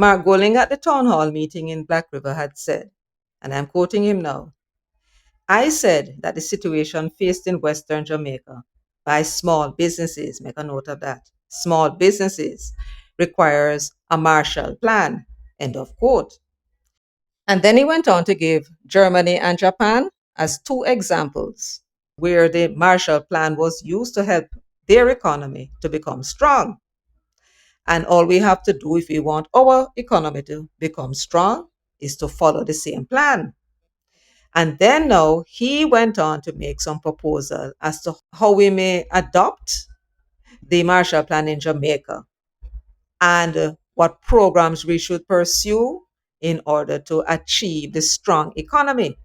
Mark Goling at the town hall meeting in Black River had said, and I'm quoting him now, I said that the situation faced in Western Jamaica by small businesses, make a note of that, small businesses requires a Marshall Plan, end of quote. And then he went on to give Germany and Japan as two examples where the Marshall Plan was used to help their economy to become strong. And all we have to do if we want our economy to become strong is to follow the same plan. And then now he went on to make some proposal as to how we may adopt the Marshall Plan in Jamaica and what programs we should pursue in order to achieve the strong economy.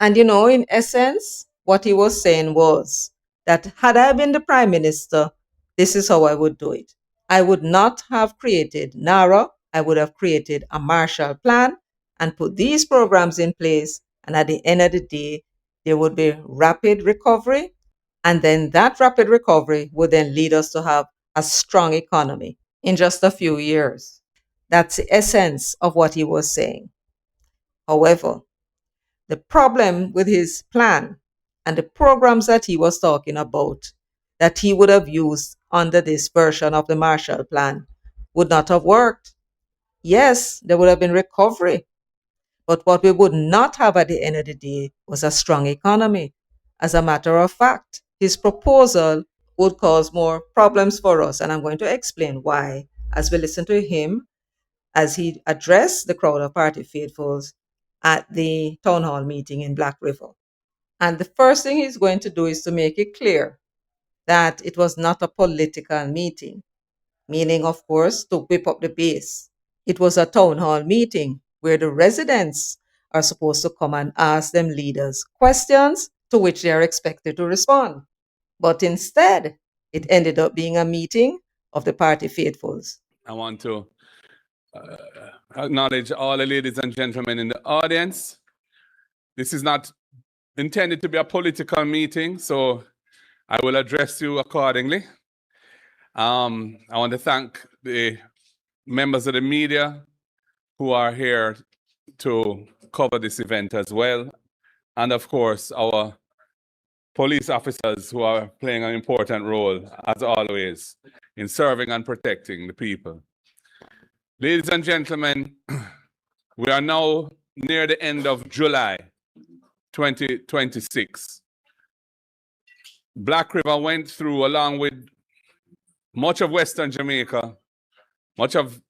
And in essence, what he was saying was that had I been the prime minister, this is how I would do it. I would not have created Naro. I would have created a Marshall Plan and put these programs in place. And at the end of the day, there would be rapid recovery. And then that rapid recovery would then lead us to have a strong economy in just a few years. That's the essence of what he was saying. However, the problem with his plan and the programs that he was talking about that he would have used under this version of the Marshall Plan would not have worked. Yes, there would have been recovery, but what we would not have at the end of the day was a strong economy. As a matter of fact, his proposal would cause more problems for us, and I'm going to explain why as we listen to him as he addressed the crowd of party faithfuls at the town hall meeting in Black River. And the first thing he's going to do is to make it clear that it was not a political meeting, meaning, of course, to whip up the base. It was a town hall meeting where the residents are supposed to come and ask them leaders questions to which they are expected to respond. But instead, it ended up being a meeting of the party faithfuls. I want to acknowledge all the ladies and gentlemen in the audience. This is not intended to be a political meeting, so I will address you accordingly. I want to thank the members of the media who are here to cover this event as well. And of course, our police officers who are playing an important role, as always, in serving and protecting the people. Ladies and gentlemen, we are now near the end of July 2026. Black River went through, along with much of Western Jamaica, much of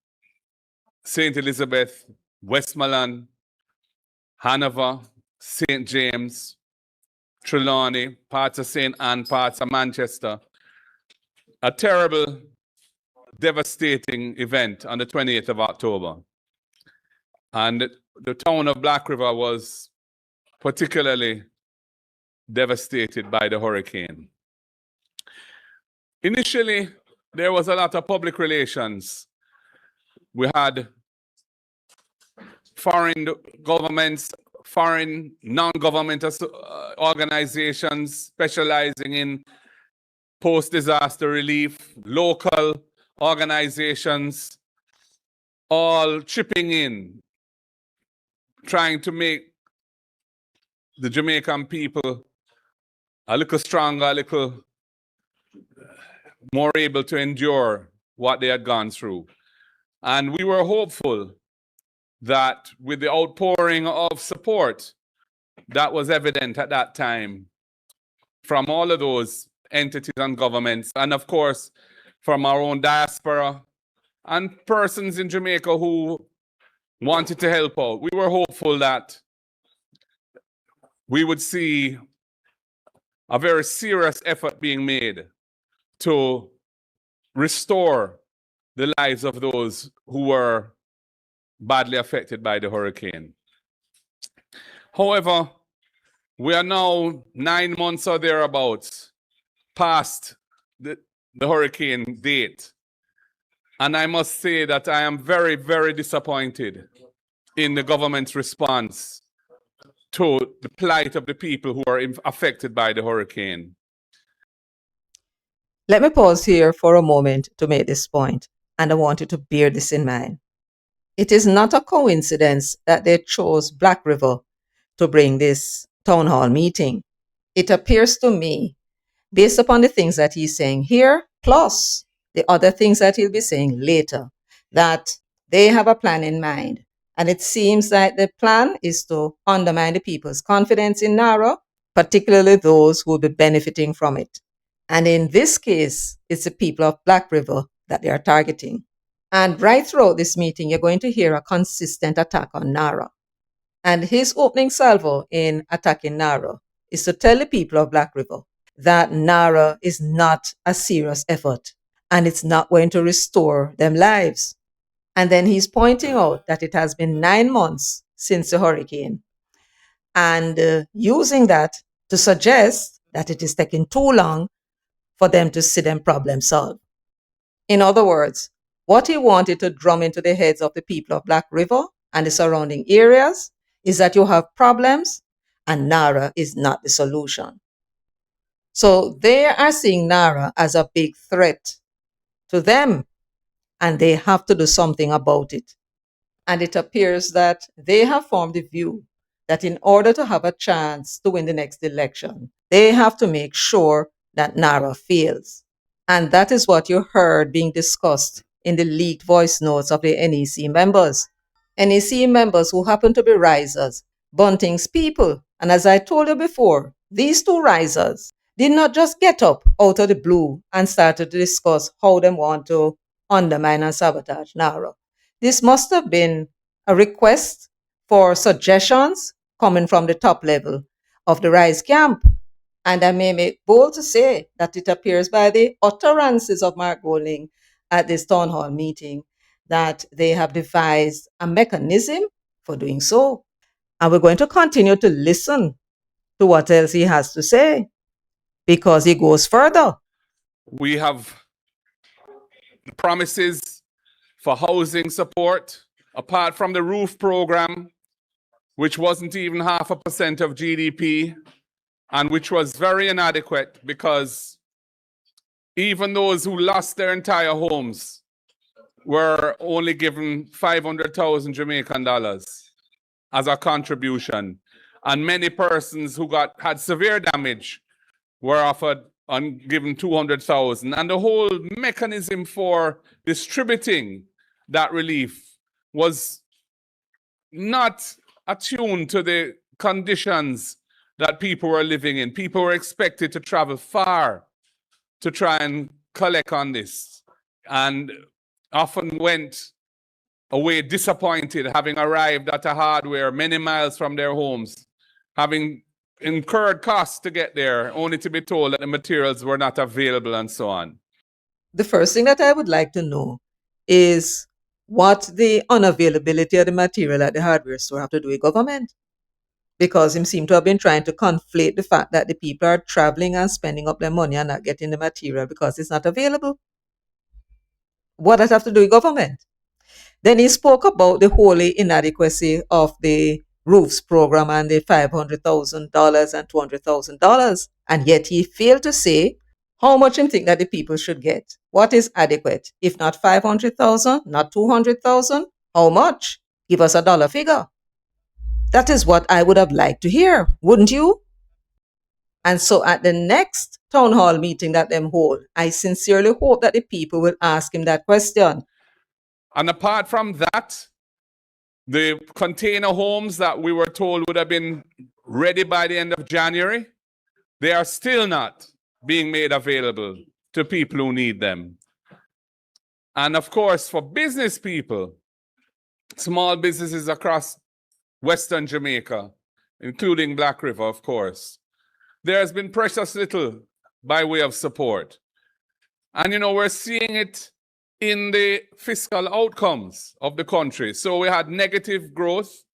St. Elizabeth, Westmoreland, Hanover, St. James, Trelawney, parts of St. Anne, parts of Manchester, a terrible, devastating event on the 28th of October. And the town of Black River was particularly devastated by the hurricane. Initially, there was a lot of public relations. We had foreign governments, foreign non-governmental organizations specializing in post-disaster relief, local organizations, all chipping in, trying to make the Jamaican people a little stronger, a little more able to endure what they had gone through. And we were hopeful that with the outpouring of support that was evident at that time from all of those entities and governments, and of course from our own diaspora and persons in Jamaica who wanted to help out, we were hopeful that we would see a very serious effort being made to restore the lives of those who were badly affected by the hurricane. However, we are now 9 months or thereabouts past the hurricane date. And I must say that I am very, very disappointed in the government's response to the plight of the people who are affected by the hurricane. Let me pause here for a moment to make this point, and I want you to bear this in mind. It is not a coincidence that they chose Black River to bring this town hall meeting. It appears to me, based upon the things that he's saying here, plus the other things that he'll be saying later, that they have a plan in mind. And it seems that the plan is to undermine the people's confidence in Naro, particularly those who will be benefiting from it. And in this case, it's the people of Black River that they are targeting. And right throughout this meeting, you're going to hear a consistent attack on Naro. And his opening salvo in attacking Naro is to tell the people of Black River that Naro is not a serious effort and it's not going to restore them lives. And then he's pointing out that it has been 9 months since the hurricane and using that to suggest that it is taking too long for them to see them problem solve. In other words, what he wanted to drum into the heads of the people of Black River and the surrounding areas is that you have problems and Nara is not the solution. So they are seeing Nara as a big threat to them and they have to do something about it. And it appears that they have formed the view that in order to have a chance to win the next election, they have to make sure that Nara fails. And that is what you heard being discussed in the leaked voice notes of the NEC members. NEC members who happen to be risers, Bunting's people. And as I told you before, these two risers did not just get up out of the blue and started to discuss how they want to undermine and sabotage Naro. This must have been a request for suggestions coming from the top level of the Rise camp. And I may make bold to say that it appears by the utterances of Mark Golding at this town hall meeting that they have devised a mechanism for doing so. And we're going to continue to listen to what else he has to say because he goes further. We have promises for housing support, apart from the roof program, which wasn't even 0.5% of GDP, and which was very inadequate because even those who lost their entire homes were only given 500,000 Jamaican dollars as a contribution. And many persons who had severe damage were offered and given 200,000. And the whole mechanism for distributing that relief was not attuned to the conditions that people were living in. People were expected to travel far to try and collect on this, and often went away disappointed, having arrived at a hardware many miles from their homes, having incurred costs to get there, only to be told that the materials were not available and so on. The first thing that I would like to know is what the unavailability of the material at the hardware store have to do with government. Because him seem to have been trying to conflate the fact that the people are traveling and spending up their money and not getting the material because it's not available. What does that have to do with government? Then he spoke about the wholly inadequacy of the roofs program and the $500,000 and $200,000. And yet he failed to say how much him think that the people should get. What is adequate? If not 500,000, not 200,000, how much? Give us a dollar figure. That is what I would have liked to hear, wouldn't you? And so at the next town hall meeting that them hold, I sincerely hope that the people will ask him that question. And apart from that, the container homes that we were told would have been ready by the end of January, they are still not being made available to people who need them. And of course, for business people, small businesses across Western Jamaica, including Black River, of course, there has been precious little by way of support. And, we're seeing it in the fiscal outcomes of the country. So we had negative growth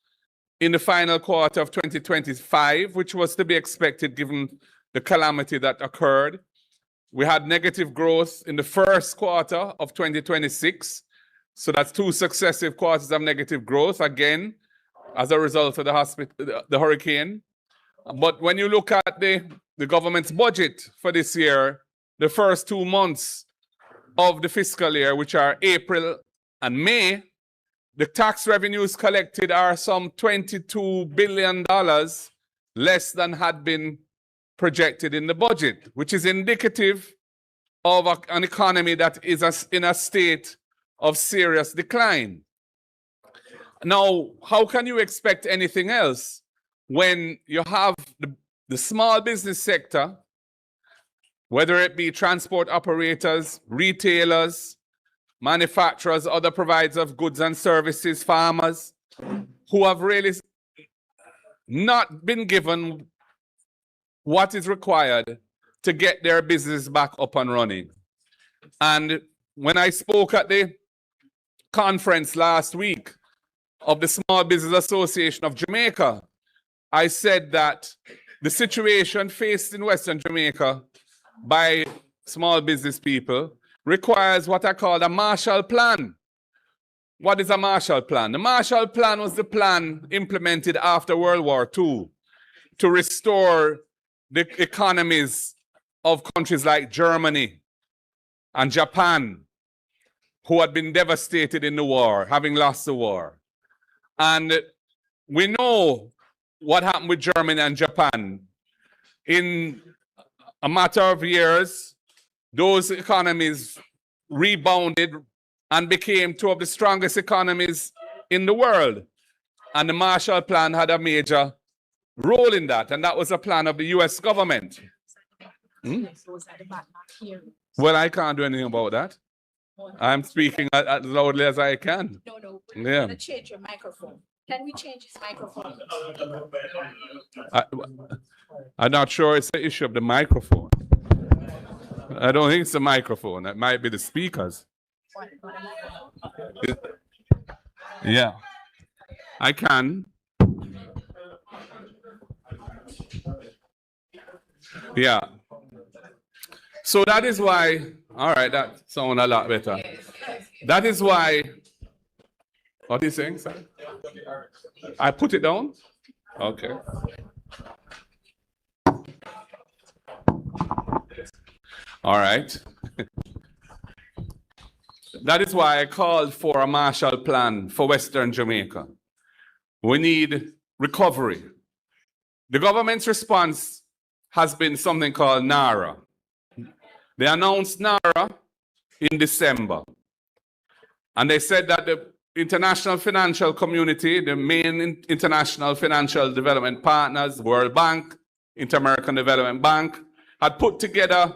in the final quarter of 2025, which was to be expected given the calamity that occurred. We had negative growth in the first quarter of 2026. So that's 2 successive quarters of negative growth, again, as a result of the hurricane. But when you look at the government's budget for this year, the first 2 months of the fiscal year, which are April and May, the tax revenues collected are some $22 billion less than had been projected in the budget, which is indicative of an economy that is in a state of serious decline. Now, how can you expect anything else when you have the small business sector, whether it be transport operators, retailers, manufacturers, other providers of goods and services, farmers, who have really not been given what is required to get their business back up and running. And when I spoke at the conference last week of the Small Business Association of Jamaica, I said that the situation faced in Western Jamaica by small business people requires what I call a Marshall Plan. What is a Marshall Plan? The Marshall Plan was the plan implemented after World War II to restore the economies of countries like Germany and Japan, who had been devastated in the war, having lost the war. And we know what happened with Germany and Japan. In a matter of years, those economies rebounded and became two of the strongest economies in the world. And the Marshall Plan had a major role in that, and that was a plan of the US government. Well, I can't do anything about that. I'm speaking as loudly as I can. No. Yeah. Gonna change your microphone. Can we change his microphone? I'm not sure it's the issue of the microphone. I don't think it's the microphone. It might be the speakers. Yeah. I can. Yeah. So that is why, all right, that sounds a lot better. That is why, what are you saying, sir? I put it down? Okay. All right. That is why I called for a Marshall Plan for Western Jamaica. We need recovery. The government's response has been something called Naro. They announced Naro in December. And they said that the international financial community, the main international financial development partners, World Bank, Inter-American Development Bank, had put together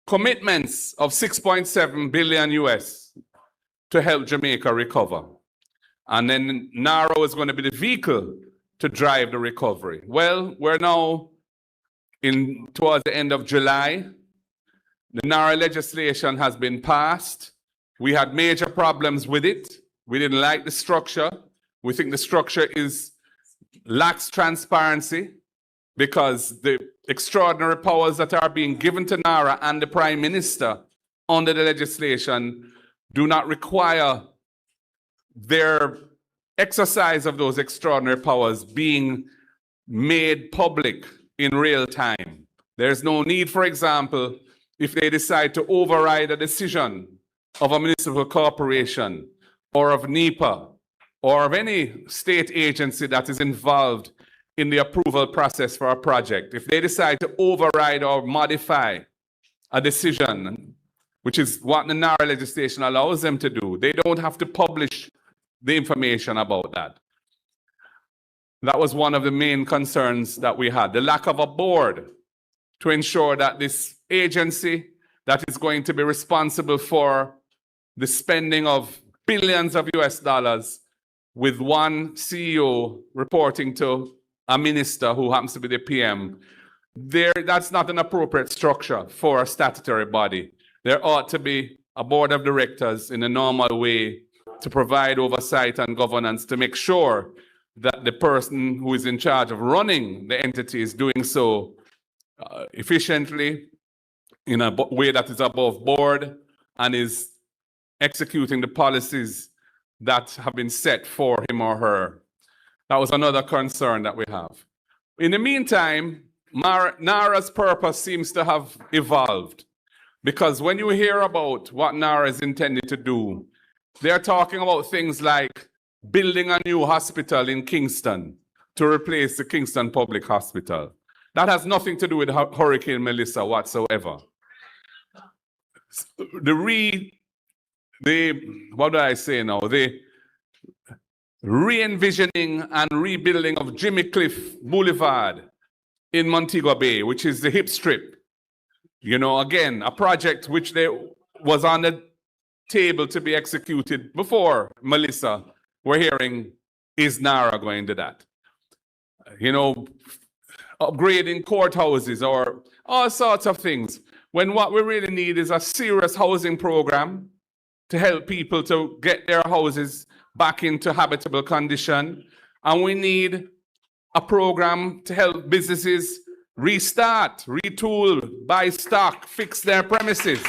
commitments of 6.7 billion US to help Jamaica recover. And then Naro is going to be the vehicle to drive the recovery. Well, we're now towards the end of July. The Naro legislation has been passed. We had major problems with it. We didn't like the structure. We think the structure lacks transparency because the extraordinary powers that are being given to Naro and the Prime Minister under the legislation do not require their exercise of those extraordinary powers being made public in real time. There's no need, for example, if they decide to override a decision of a municipal corporation or of NEPA or of any state agency that is involved in the approval process for a project. If they decide to override or modify a decision, which is what the Naro legislation allows them to do, they don't have to publish the information about that. That was one of the main concerns that we had, the lack of a board to ensure that this agency that is going to be responsible for the spending of billions of US dollars with one CEO reporting to a minister who happens to be the PM, that's not an appropriate structure for a statutory body. There ought to be a board of directors in a normal way to provide oversight and governance to make sure that the person who is in charge of running the entity is doing so efficiently in a way that is above board and is executing the policies that have been set for him or her. That was another concern that we have. In the meantime, NARA's purpose seems to have evolved, because when you hear about what NARA is intended to do, they're talking about things like building a new hospital in Kingston to replace the Kingston Public Hospital. That has nothing to do with Hurricane Melissa whatsoever. What do I say now? The re-envisioning and rebuilding of Jimmy Cliff Boulevard in Montego Bay, which is the hip strip. You know, again, a project which was on the table to be executed before Melissa. We're hearing, is Naro going to that? You know, upgrading courthouses or all sorts of things. When what we really need is a serious housing program to help people to get their houses back into habitable condition. And we need a program to help businesses restart, retool, buy stock, fix their premises.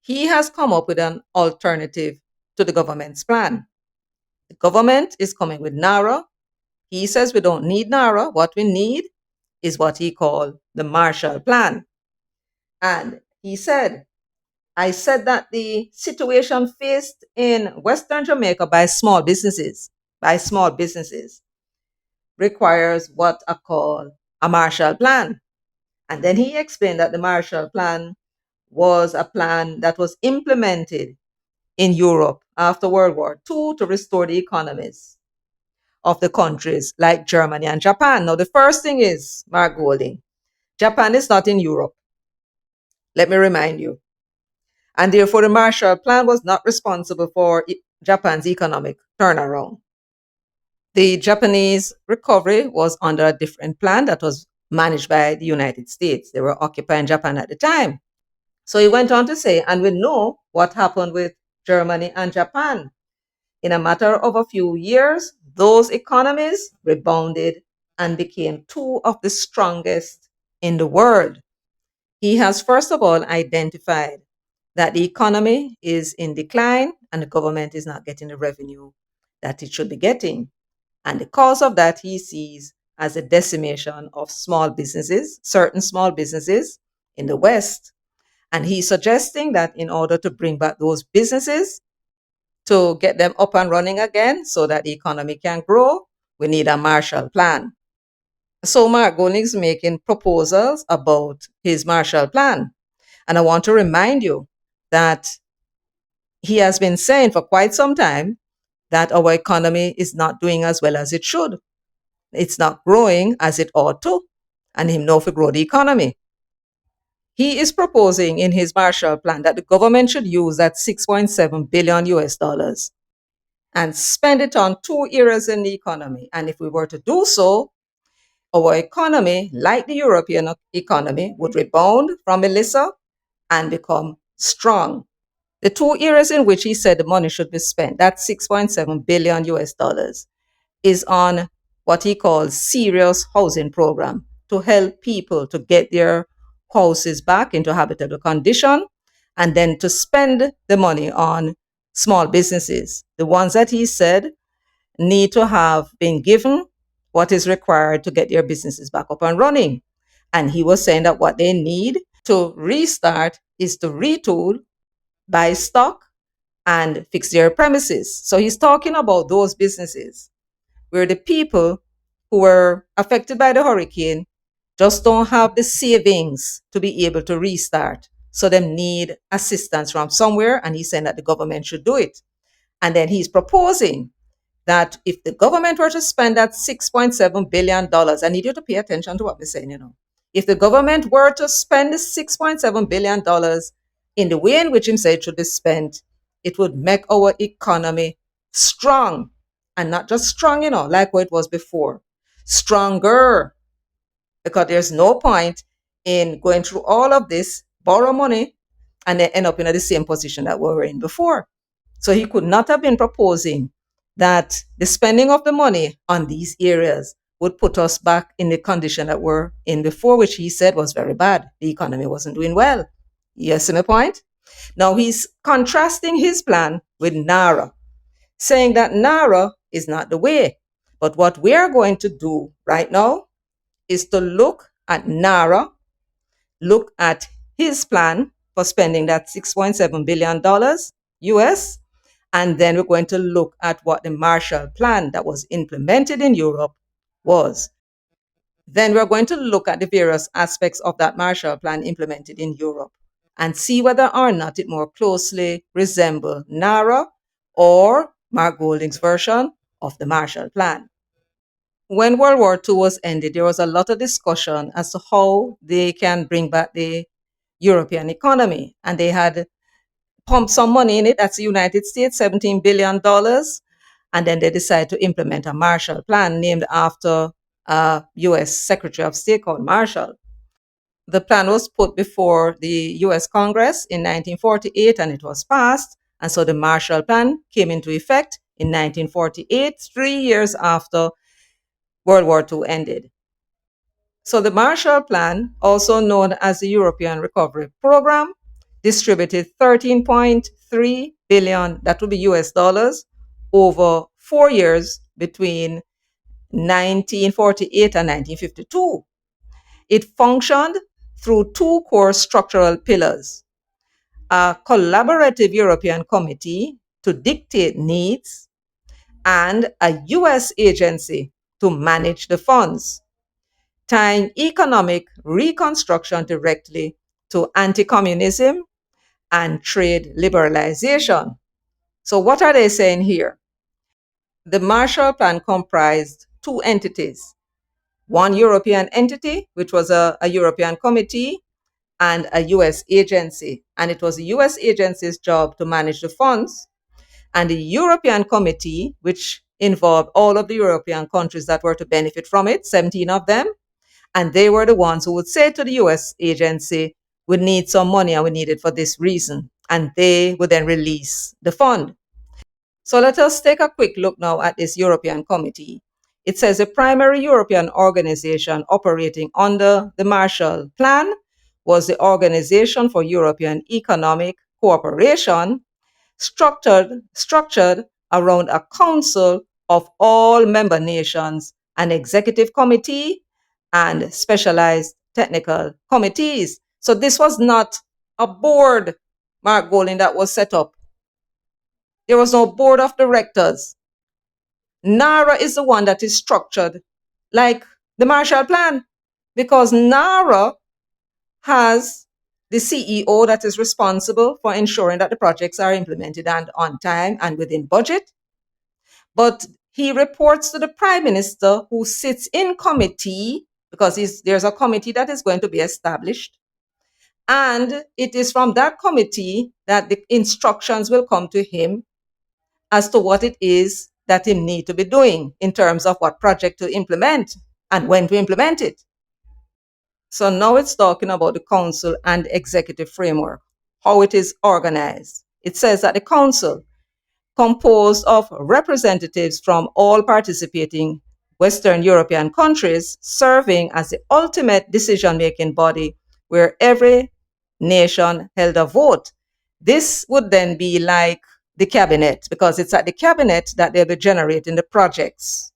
He has come up with an alternative to the government's plan. The government is coming with Naro. He says we don't need Naro. What we need is what he called the Marshall Plan. And he said, I said that the situation faced in Western Jamaica by small businesses requires what I call a Marshall Plan. And then he explained that the Marshall Plan was a plan that was implemented in Europe after World War II to restore the economies of the countries like Germany and Japan. Now, the first thing is, Mark Golding, Japan is not in Europe. Let me remind you. And therefore, the Marshall Plan was not responsible for Japan's economic turnaround. The Japanese recovery was under a different plan that was managed by the United States. They were occupying Japan at the time. So he went on to say, and we know what happened with Germany and Japan. In a matter of a few years, those economies rebounded and became two of the strongest in the world. He has first of all identified that the economy is in decline and the government is not getting the revenue that it should be getting. And the cause of that he sees as a decimation of small businesses, certain small businesses in the West. And he's suggesting that in order to bring back those businesses, to get them up and running again so that the economy can grow, we need a Marshall Plan. So Mark Golding is making proposals about his Marshall Plan. And I want to remind you that he has been saying for quite some time that our economy is not doing as well as it should. It's not growing as it ought to. And him know to grow the economy. He is proposing in his Marshall Plan that the government should use that 6.7 billion US dollars and spend it on two areas in the economy. And if we were to do so, our economy, like the European economy, would rebound from Melissa and become strong. The two areas in which he said the money should be spent, that 6.7 billion US dollars, is on what he calls serious housing program to help people to get their houses back into habitable condition, and then to spend the money on small businesses, the ones that he said need to have been given what is required to get their businesses back up and running. And he was saying that what they need to restart is to retool, buy stock, and fix their premises. So he's talking about those businesses where the people who were affected by the hurricane just don't have the savings to be able to restart. So they need assistance from somewhere, and he's saying that the government should do it. And then he's proposing that if the government were to spend that $6.7 billion, I need you to pay attention to what we're saying, If the government were to spend $6.7 billion in the way in which him said it should be spent, it would make our economy strong. And not just strong, like what it was before. Stronger. Because there's no point in going through all of this, borrow money, and then end up in the same position that we were in before. So he could not have been proposing that the spending of the money on these areas would put us back in the condition that we're in before, which he said was very bad. The economy wasn't doing well. You see my point? Now he's contrasting his plan with Naro, saying that Naro is not the way. But what we are going to do right now is to look at Naro, look at his plan for spending that $6.7 billion US, And then we're going to look at what the Marshall Plan that was implemented in Europe was. Then we're going to look at the various aspects of that Marshall Plan implemented in Europe and see whether or not it more closely resembles Naro or Mark Golding's version of the Marshall Plan. When World War II was ended, there was a lot of discussion as to how they can bring back the European economy. And they had pumped some money in it. That's the United States, $17 billion. And then they decided to implement a Marshall Plan named after a U.S. Secretary of State called Marshall. The plan was put before the U.S. Congress in 1948 and it was passed. And so the Marshall Plan came into effect in 1948, 3 years after World War II ended. So the Marshall Plan, also known as the European Recovery Program, distributed 13.3 billion, that would be US dollars, over 4 years between 1948 and 1952. It functioned through two core structural pillars: a collaborative European committee to dictate needs and a US agency to manage the funds, tying economic reconstruction directly to anti-communism and trade liberalization. So what are they saying here? The Marshall Plan comprised two entities: one European entity, which was a European committee, and a US agency. And it was the US agency's job to manage the funds. And the European committee, which involved all of the European countries that were to benefit from it, 17 of them, and they were the ones who would say to the US agency, we need some money and we need it for this reason. And they would then release the fund. So let us take a quick look now at this European committee. It says the primary European organization operating under the Marshall Plan was the Organization for European Economic Cooperation, structured around a council of all member nations, an executive committee, and specialized technical committees. So this was not a board, Mark Golding, that was set up. There was no board of directors. NARA is the one that is structured like the Marshall Plan, because NARA has the CEO that is responsible for ensuring that the projects are implemented and on time and within budget. But he reports to the Prime Minister, who sits in committee, because there's a committee that is going to be established. And it is from that committee that the instructions will come to him as to what it is that he need to be doing in terms of what project to implement and when to implement it. So now it's talking about the council and executive framework, how it is organized. It says that the council, composed of representatives from all participating Western European countries, serving as the ultimate decision-making body where every nation held a vote. This would then be like the cabinet, because it's at the cabinet that they'll be generating the projects.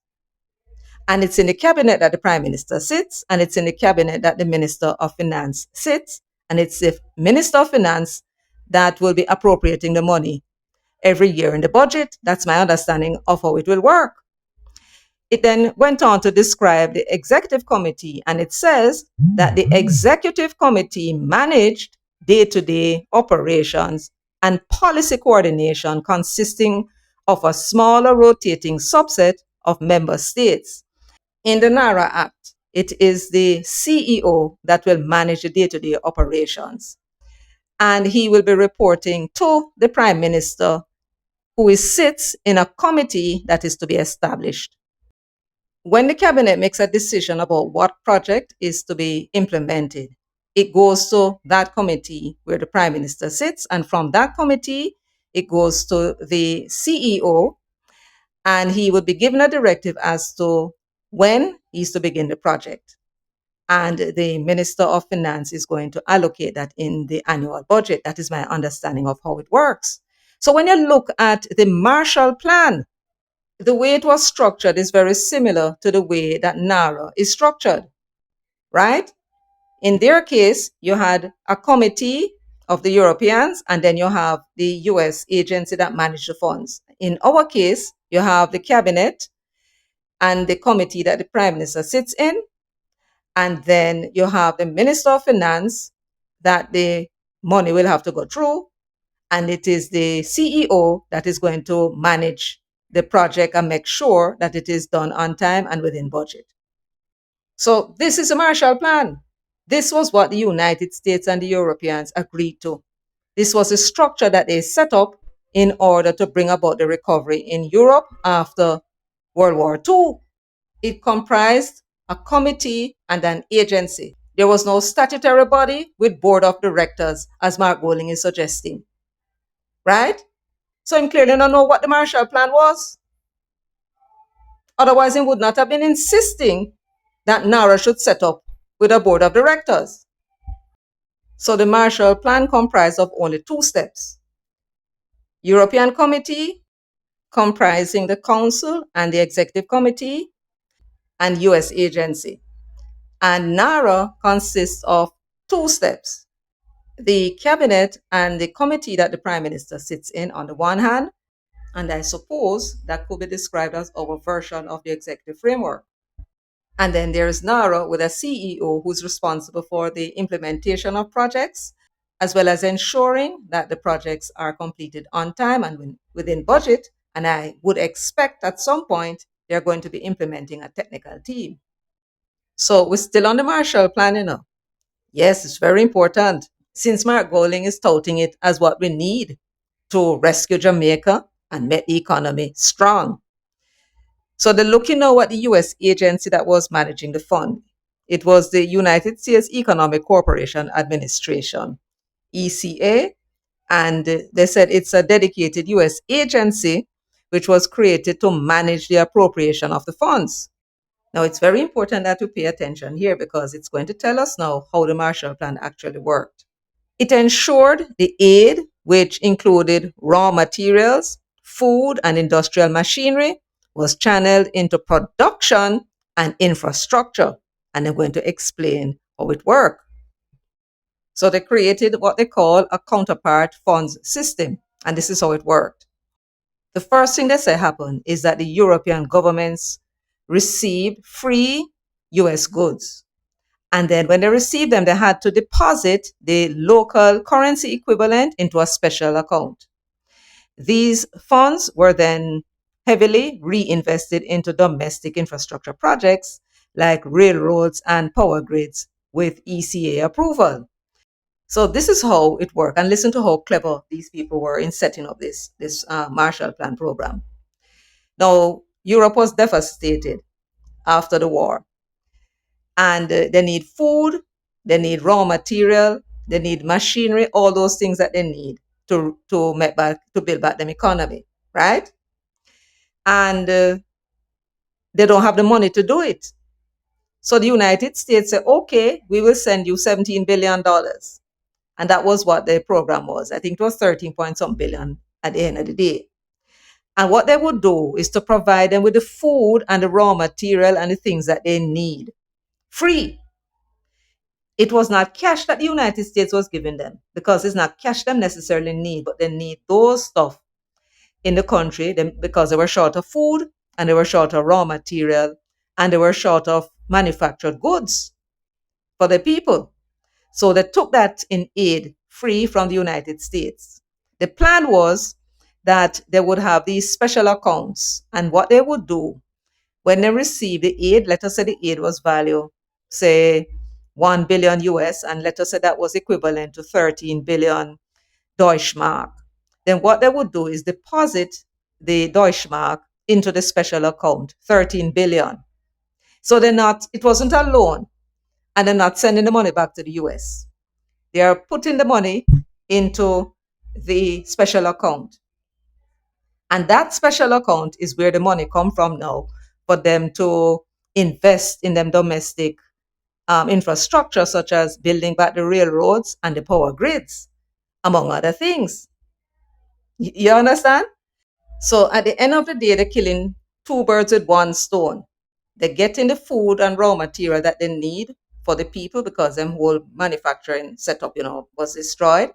And it's in the cabinet that the Prime Minister sits, and it's in the cabinet that the Minister of Finance sits, and it's the Minister of Finance that will be appropriating the money every year in the budget. That's my understanding of how it will work. It then went on to describe the executive committee, and it says that the executive committee managed day-to-day operations and policy coordination consisting of a smaller rotating subset of member states. In the NARA Act, it is the CEO that will manage the day-to-day operations, and he will be reporting to the Prime Minister, who sits in a committee that is to be established. When the cabinet makes a decision about what project is to be implemented, it goes to that committee where the Prime Minister sits, and from that committee, it goes to the CEO, and he will be given a directive as to when he's to begin the project. And the Minister of Finance is going to allocate that in the annual budget. That is my understanding of how it works. So when you look at the Marshall Plan, the way it was structured is very similar to the way that NARA is structured, right? In their case, you had a committee of the Europeans, and then you have the US agency that manage the funds. In our case, you have the cabinet and the committee that the prime minister sits in, and then you have the minister of finance that the money will have to go through, and it is the CEO that is going to manage the project and make sure that it is done on time and within budget. So this is a Marshall Plan. This was what the United States and the Europeans agreed to. This was a structure that they set up in order to bring about the recovery in Europe after World War II. It comprised a committee and an agency. There was no statutory body with board of directors, as Mark Golding is suggesting. Right? So he clearly don't know what the Marshall Plan was. Otherwise, he would not have been insisting that Naro should set up with a board of directors. So the Marshall Plan comprised of only 2 steps. European Committee, comprising the Council and the Executive Committee, and US agency. And Naro consists of 2 steps. The Cabinet and the committee that the Prime Minister sits in on the one hand, and I suppose that could be described as our version of the executive framework. And then there's Naro with a CEO who's responsible for the implementation of projects, as well as ensuring that the projects are completed on time and within budget. And I would expect at some point they're going to be implementing a technical team. So we're still on the Marshall Plan, you know. Yes, it's very important, since Mark Golding is touting it as what we need to rescue Jamaica and make the economy strong. So they're looking now at the US agency that was managing the fund. It was the United States Economic Cooperation Administration, ECA, and they said it's a dedicated US agency which was created to manage the appropriation of the funds. Now, it's very important that we pay attention here because it's going to tell us now how the Marshall Plan actually worked. It ensured the aid, which included raw materials, food, and industrial machinery, was channeled into production and infrastructure. And I'm going to explain how it worked. So they created what they call a counterpart funds system. And this is how it worked. The first thing they say happened is that the European governments received free US goods. And then when they received them, they had to deposit the local currency equivalent into a special account. These funds were then heavily reinvested into domestic infrastructure projects like railroads and power grids with ECA approval. So this is how it worked. And listen to how clever these people were in setting up this Marshall Plan program. Now, Europe was devastated after the war. And they need food, they need raw material, they need machinery, all those things that they need to build back them economy, right? And they don't have the money to do it. So the United States said, okay, we will send you $17 billion. And that was what the program was. I think it was 13 point some billion at the end of the day. And what they would do is to provide them with the food and the raw material and the things that they need free. It was not cash that the United States was giving them, because it's not cash them necessarily need, but they need those stuff in the country because they were short of food and they were short of raw material and they were short of manufactured goods for the people. So they took that in aid free from the United States. The plan was that they would have these special accounts, and what they would do when they receive the aid, let us say the aid was value, say 1 billion US, and let us say that was equivalent to 13 billion Deutschmark. Then what they would do is deposit the Deutschmark into the special account, 13 billion. So it wasn't a loan, and they're not sending the money back to the US. They are putting the money into the special account. And that special account is where the money come from now for them to invest in them domestic infrastructure, such as building back the railroads and the power grids, among other things. You understand? So at the end of the day, they're killing 2 birds with 1 stone. They're getting the food and raw material that they need for the people because them whole manufacturing setup, was destroyed.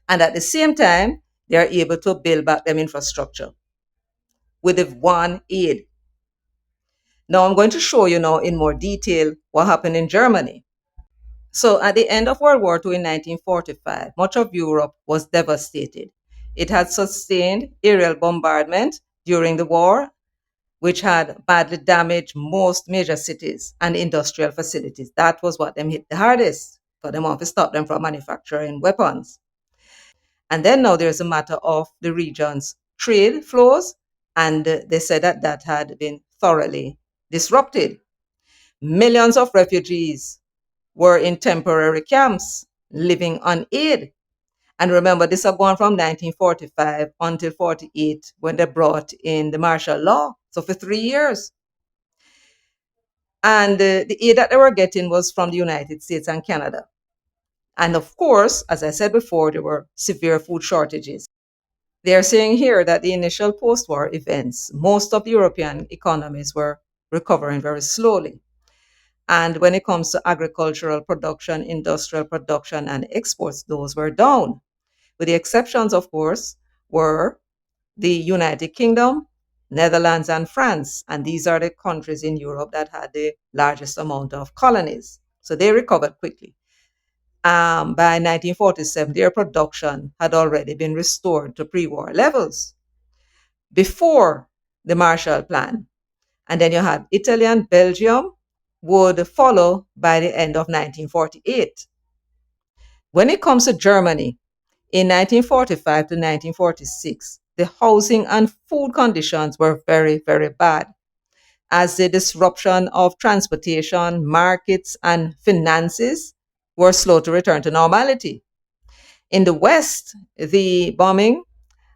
And at the same time, they are able to build back them infrastructure with the one aid. Now I'm going to show you now in more detail what happened in Germany. So at the end of World War II in 1945, much of Europe was devastated. It had sustained aerial bombardment during the war, which had badly damaged most major cities and industrial facilities. That was what them hit the hardest for them to stop them from manufacturing weapons. And then now there's a matter of the region's trade flows, and they said that that had been thoroughly disrupted. Millions of refugees were in temporary camps living on aid. And remember, this had gone from 1945 until 48 when they brought in the martial law. So for 3 years. And the aid that they were getting was from the United States and Canada. And of course, as I said before, there were severe food shortages. They are saying here that the initial post-war events, most of the European economies were recovering very slowly. And when it comes to agricultural production, industrial production, and exports, those were down. With the exceptions, of course, were the United Kingdom, Netherlands, and France. And these are the countries in Europe that had the largest amount of colonies. So they recovered quickly. By 1947, their production had already been restored to pre-war levels before the Marshall Plan. And then you had Italy and Belgium would follow by the end of 1948. When it comes to Germany, in 1945 to 1946, the housing and food conditions were very, very bad, as the disruption of transportation, markets, and finances were slow to return to normality. In the West, the bombing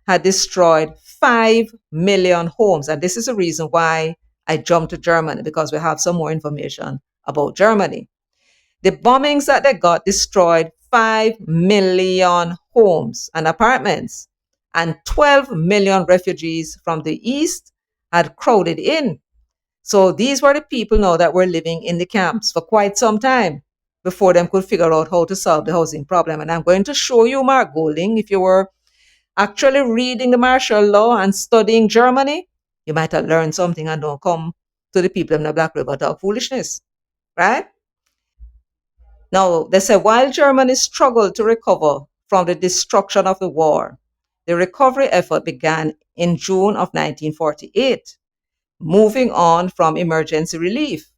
had destroyed 5 million homes. And this is the reason why I jumped to Germany, because we have some more information about Germany. The bombings that they got destroyed 5 million homes and apartments, and 12 million refugees from the East had crowded in. So these were the people now that were living in the camps for quite some time before them could figure out how to solve the housing problem. And I'm going to show you, Mark Golding, if you were actually reading the martial law and studying Germany, you might have learned something and don't come to the people in the Black River talk foolishness, right? Now, they say while Germany struggled to recover from the destruction of the war, the recovery effort began in June of 1948, moving on from emergency relief.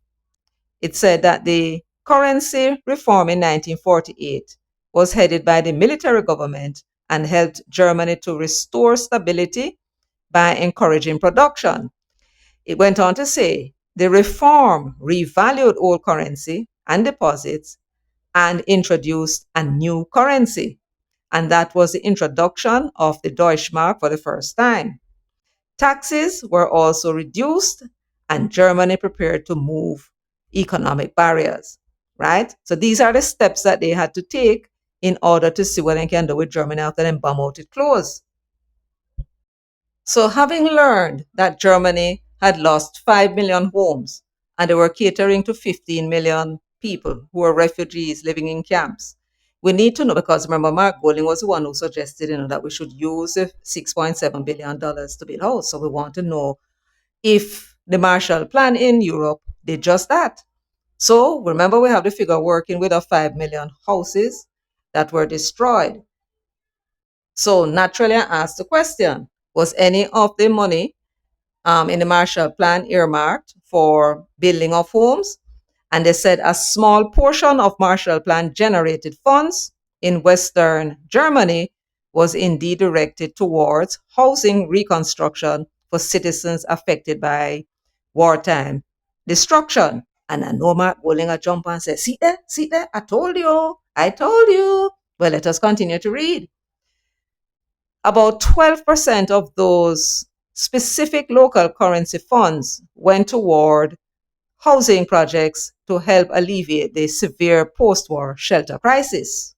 It said that the currency reform in 1948 was headed by the military government and helped Germany to restore stability by encouraging production. It went on to say the reform revalued old currency and deposits and introduced a new currency. And that was the introduction of the Deutschmark for the first time. Taxes were also reduced, and Germany prepared to move economic barriers, right? So these are the steps that they had to take in order to see what they can do with Germany after they bomb out it closed. So having learned that Germany had lost 5 million homes and they were catering to 15 million people who were refugees living in camps, we need to know, because remember, Mark Golding was the one who suggested that we should use the $6.7 billion to build houses. So we want to know if the Marshall Plan in Europe did just that. So remember, we have the figure working with our 5 million houses that were destroyed. So naturally, I asked the question, was any of the money in the Marshall Plan earmarked for building of homes? And they said a small portion of Marshall Plan generated funds in Western Germany was indeed directed towards housing reconstruction for citizens affected by wartime destruction. And I know Mark Bollinger jump and say, see there, I told you. Well, let us continue to read. About 12% of those specific local currency funds went toward housing projects to help alleviate the severe post-war shelter crisis.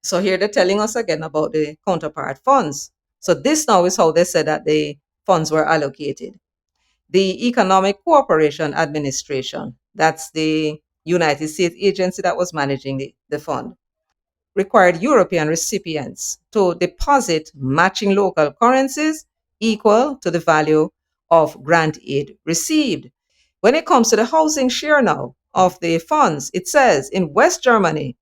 So here they're telling us again about the counterpart funds. So this now is how they said that the funds were allocated. The Economic Cooperation Administration, that's the United States agency that was managing the fund. required European recipients to deposit matching local currencies equal to the value of grant aid received. When it comes to the housing share now of the funds, it says in West Germany,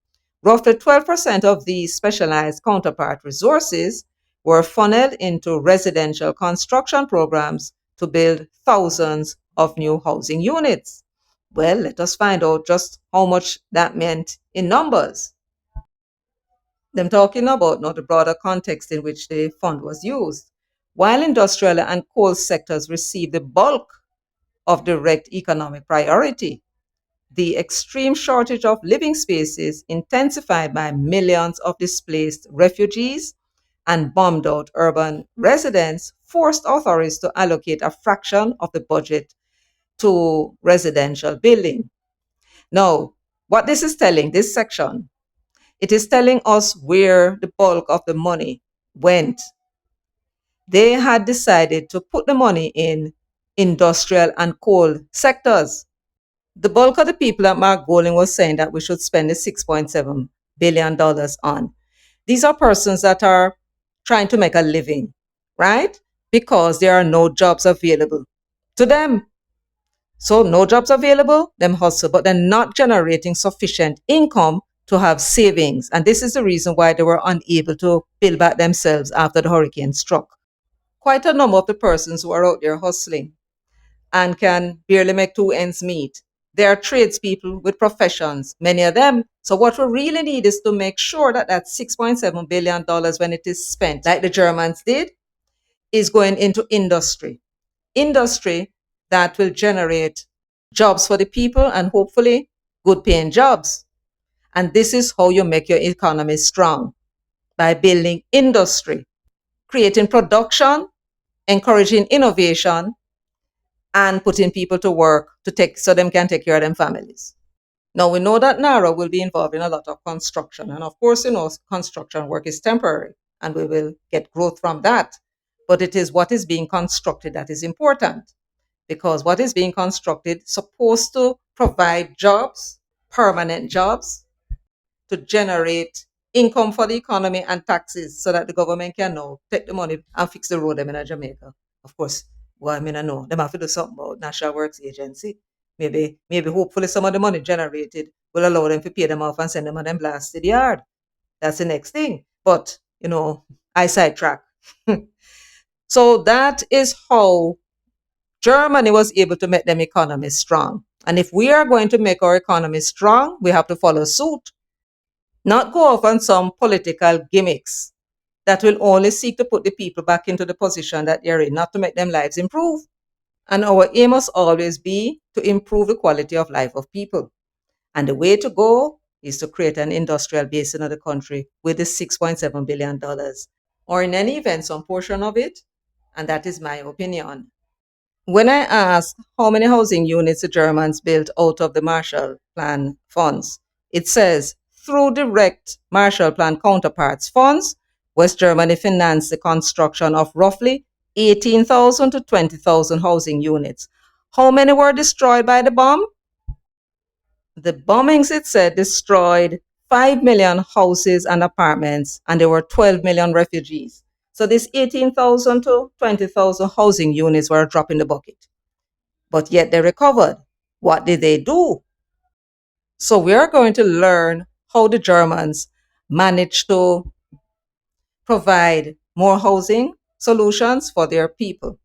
roughly 12% of these specialized counterpart resources were funneled into residential construction programs to build thousands of new housing units. Well, let us find out just how much that meant in numbers. Them talking about now the broader context in which the fund was used. While industrial and coal sectors received the bulk of direct economic priority, the extreme shortage of living spaces intensified by millions of displaced refugees and bombed out urban residents forced authorities to allocate a fraction of the budget to residential building. Now, what this is telling, this section, it is telling us where the bulk of the money went. They had decided to put the money in industrial and coal sectors. The bulk of the people that Mark Goling was saying that we should spend the $6.7 billion on. These are persons that are trying to make a living, right? Because there are no jobs available to them. So no jobs available, them hustle, but they're not generating sufficient income to have savings. And this is the reason why they were unable to build back themselves after the hurricane struck. Quite a number of the persons who are out there hustling and can barely make two ends meet. They are tradespeople with professions, many of them. So what we really need is to make sure that that $6.7 billion, when it is spent, like the Germans did, is going into industry. Industry that will generate jobs for the people and hopefully good paying jobs. And this is how you make your economy strong, by building industry, creating production, encouraging innovation, and putting people to work so them can take care of them families. Now we know that Naro will be involved in a lot of construction. And of course, construction work is temporary and we will get growth from that. But it is what is being constructed that is important, because what is being constructed is supposed to provide jobs, permanent jobs, to generate income for the economy and taxes so that the government can now take the money and fix the road them in Jamaica. Of course, well, I mean, I know them have to do something about National Works Agency. Maybe, hopefully, some of the money generated will allow them to pay them off and send them on them blasted yard. That's the next thing. But, I sidetrack. So that is how Germany was able to make them economy strong. And if we are going to make our economy strong, we have to follow suit. Not go off on some political gimmicks that will only seek to put the people back into the position that they're in, not to make them lives improve. And our aim must always be to improve the quality of life of people. And the way to go is to create an industrial base in the country with the $6.7 billion, or in any event, some portion of it. And that is my opinion. When I ask how many housing units the Germans built out of the Marshall Plan funds, it says through direct Marshall Plan counterparts funds, West Germany financed the construction of roughly 18,000 to 20,000 housing units. How many were destroyed by the bomb? The bombings, it said, destroyed 5 million houses and apartments, and there were 12 million refugees. So this 18,000 to 20,000 housing units were a drop in the bucket. But yet they recovered. What did they do? So we are going to learn how the Germans managed to provide more housing solutions for their people.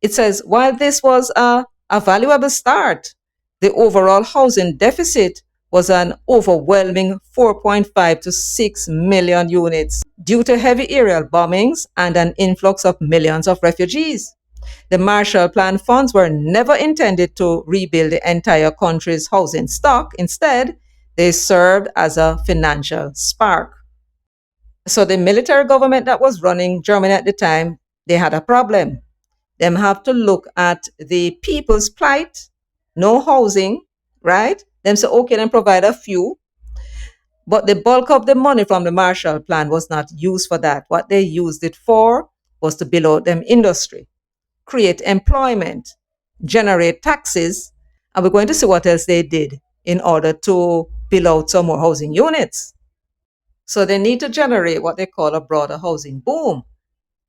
It says, while this was a valuable start, the overall housing deficit was an overwhelming 4.5 to 6 million units due to heavy aerial bombings and an influx of millions of refugees. The Marshall Plan funds were never intended to rebuild the entire country's housing stock. Instead, they served as a financial spark. So the military government that was running Germany at the time, they had a problem. Them have to look at the people's plight, no housing, right? Them say, okay, then provide a few. But the bulk of the money from the Marshall Plan was not used for that. What they used it for was to build out them industry, create employment, generate taxes, and we're going to see what else they did in order to build out some more housing units. So they need to generate what they call a broader housing boom.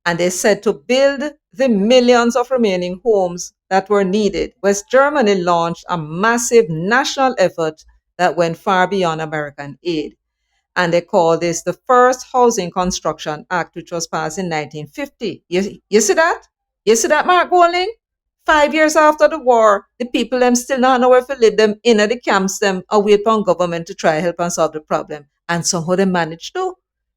And they said to build the millions of remaining homes that were needed, West Germany launched a massive national effort that went far beyond American aid. And they call this the first Housing Construction Act, which was passed in 1950. You see that? You see that, Mark Golding? 5 years after the war, the people them still not know where to live them in the camps them await from government to try help and solve the problem. And somehow they managed to.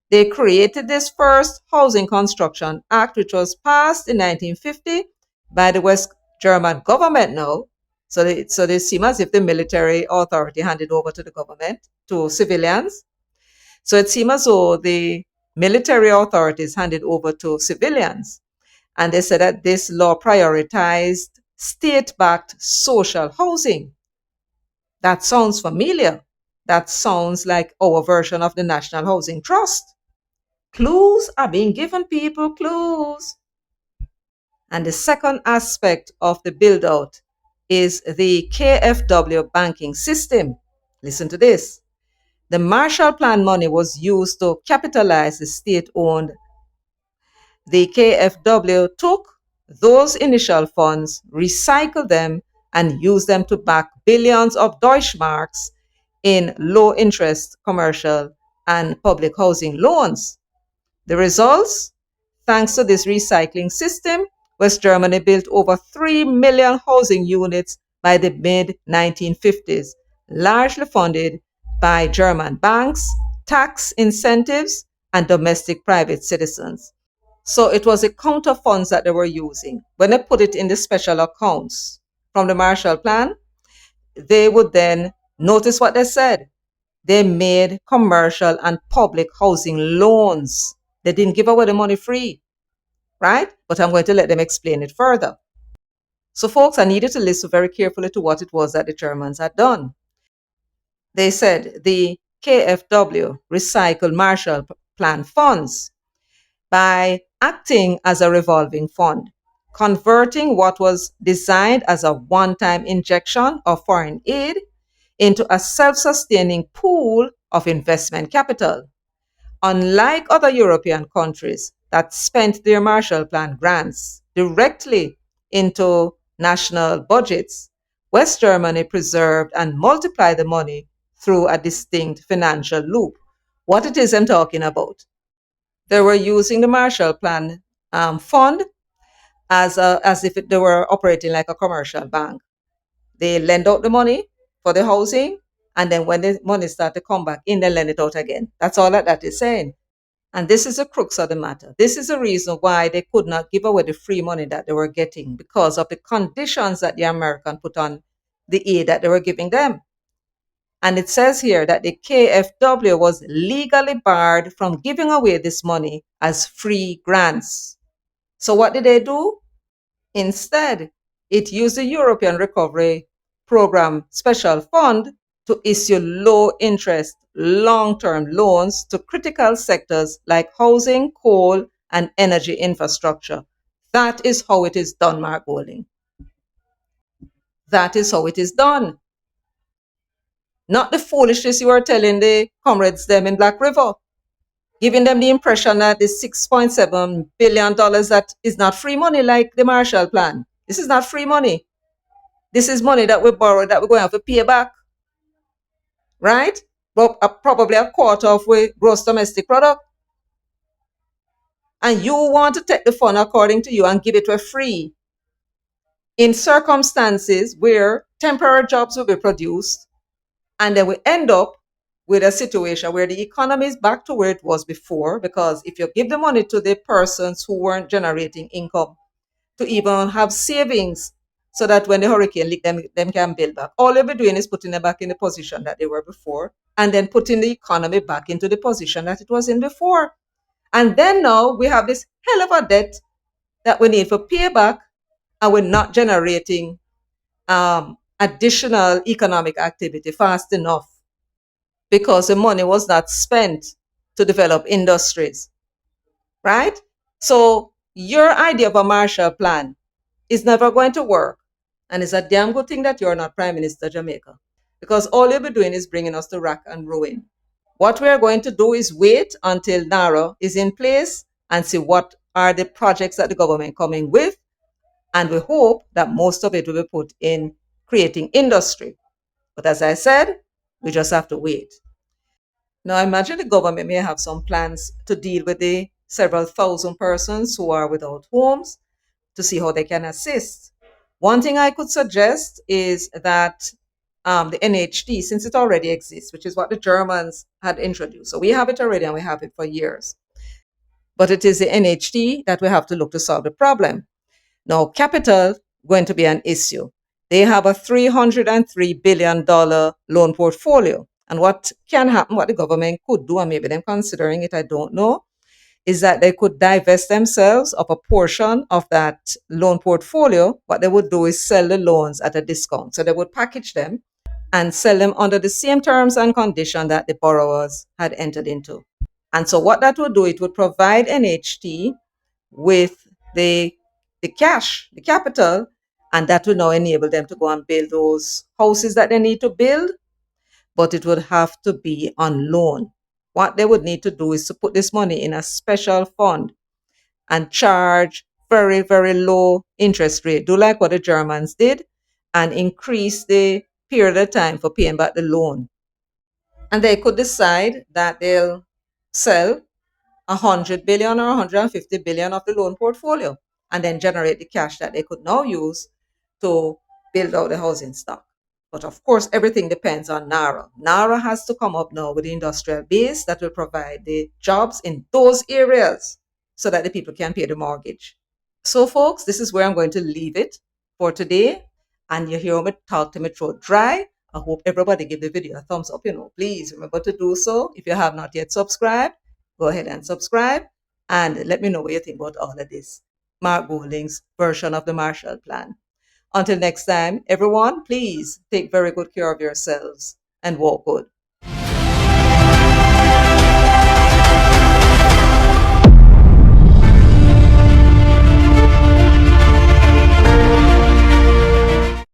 They created this first Housing Construction Act, which was passed in 1950 by the West German government now. So they seem as if the military authority handed over to the government, to civilians. So it seemed as though the military authorities handed over to civilians. And they said that this law prioritized state-backed social housing. That sounds familiar. That sounds like our version of the National Housing Trust. Clues are being given, people, clues. And the second aspect of the build out is the KfW banking system. Listen to this. The Marshall Plan money was used to capitalize the state owned. The KfW took those initial funds, recycled them, and used them to back billions of Deutschmarks in low interest commercial and public housing loans. The results? Thanks to this recycling system, West Germany built over 3 million housing units by the mid 1950s, largely funded by German banks, tax incentives, and domestic private citizens. So it was the counter funds that they were using. When they put it in the special accounts from the Marshall Plan, they would then notice what they said. They made commercial and public housing loans. They didn't give away the money free, right? But I'm going to let them explain it further. So, folks, I needed to listen very carefully to what it was that the Germans had done. They said the KfW recycled Marshall Plan funds by acting as a revolving fund, converting what was designed as a one-time injection of foreign aid into a self-sustaining pool of investment capital. Unlike other European countries that spent their Marshall Plan grants directly into national budgets, West Germany preserved and multiplied the money through a distinct financial loop. What it is I'm talking about? They were using the Marshall Plan fund as if they were operating like a commercial bank. They lend out the money for the housing, and then when the money starts to come back in, they lend it out again. That's all that is saying. And this is the crux of the matter. This is the reason why they could not give away the free money that they were getting, because of the conditions that the American put on the aid that they were giving them. And it says here that the KfW was legally barred from giving away this money as free grants. So what did they do? Instead, it used the European Recovery Program Special Fund to issue low interest, long term loans to critical sectors like housing, coal, and energy infrastructure. That is how it is done, Mark Golding. That is how it is done. Not the foolishness you are telling the comrades them in Black River, giving them the impression that the $6.7 billion that is not free money like the Marshall Plan. This is not free money. This is money that we borrowed that we're going to have to pay back, right? But probably a quarter of our gross domestic product. And you want to take the fund according to you and give it for free in circumstances where temporary jobs will be produced, and then we end up with a situation where the economy is back to where it was before. Because if you give the money to the persons who weren't generating income to even have savings, so that when the hurricane lick them can build back, all you'll be doing is putting them back in the position that they were before, and then putting the economy back into the position that it was in before. And then now we have this hell of a debt that we need for payback, and we're not generating additional economic activity fast enough because the money was not spent to develop industries, right? So your idea of a Marshall Plan is never going to work. And it's a damn good thing that you're not Prime Minister Jamaica, because all you'll be doing is bringing us to rack and ruin. What we are going to do is wait until Naro is in place and see what are the projects that the government coming with. And we hope that most of it will be put in creating industry. But as I said, we just have to wait. Now, I imagine the government may have some plans to deal with the several thousand persons who are without homes to see how they can assist. One thing I could suggest is that the NHT, since it already exists, which is what the Germans had introduced. So we have it already and we have it for years. But it is the NHT that we have to look to solve the problem. Now, capital going to be an issue. They have a $303 billion loan portfolio. And what can happen, what the government could do, and maybe they're considering it, I don't know, is that they could divest themselves of a portion of that loan portfolio. What they would do is sell the loans at a discount. So they would package them and sell them under the same terms and condition that the borrowers had entered into. And so what that would do, it would provide NHT with the cash, the capital, and that would now enable them to go and build those houses that they need to build, but it would have to be on loan. What they would need to do is to put this money in a special fund and charge very, very low interest rate. Do like what the Germans did and increase the period of time for paying back the loan. And they could decide that they'll sell 100 billion or 150 billion of the loan portfolio and then generate the cash that they could now use to build out the housing stock. But of course, everything depends on Naro. Naro has to come up now with the industrial base that will provide the jobs in those areas so that the people can pay the mortgage. So, folks, this is where I'm going to leave it for today. And you hear me talk to my throat dry. I hope everybody give the video a thumbs up. Please remember to do so. If you have not yet subscribed, go ahead and subscribe and let me know what you think about all of this. Mark Golding's version of the Marshall Plan. Until next time, everyone, please take very good care of yourselves and walk good.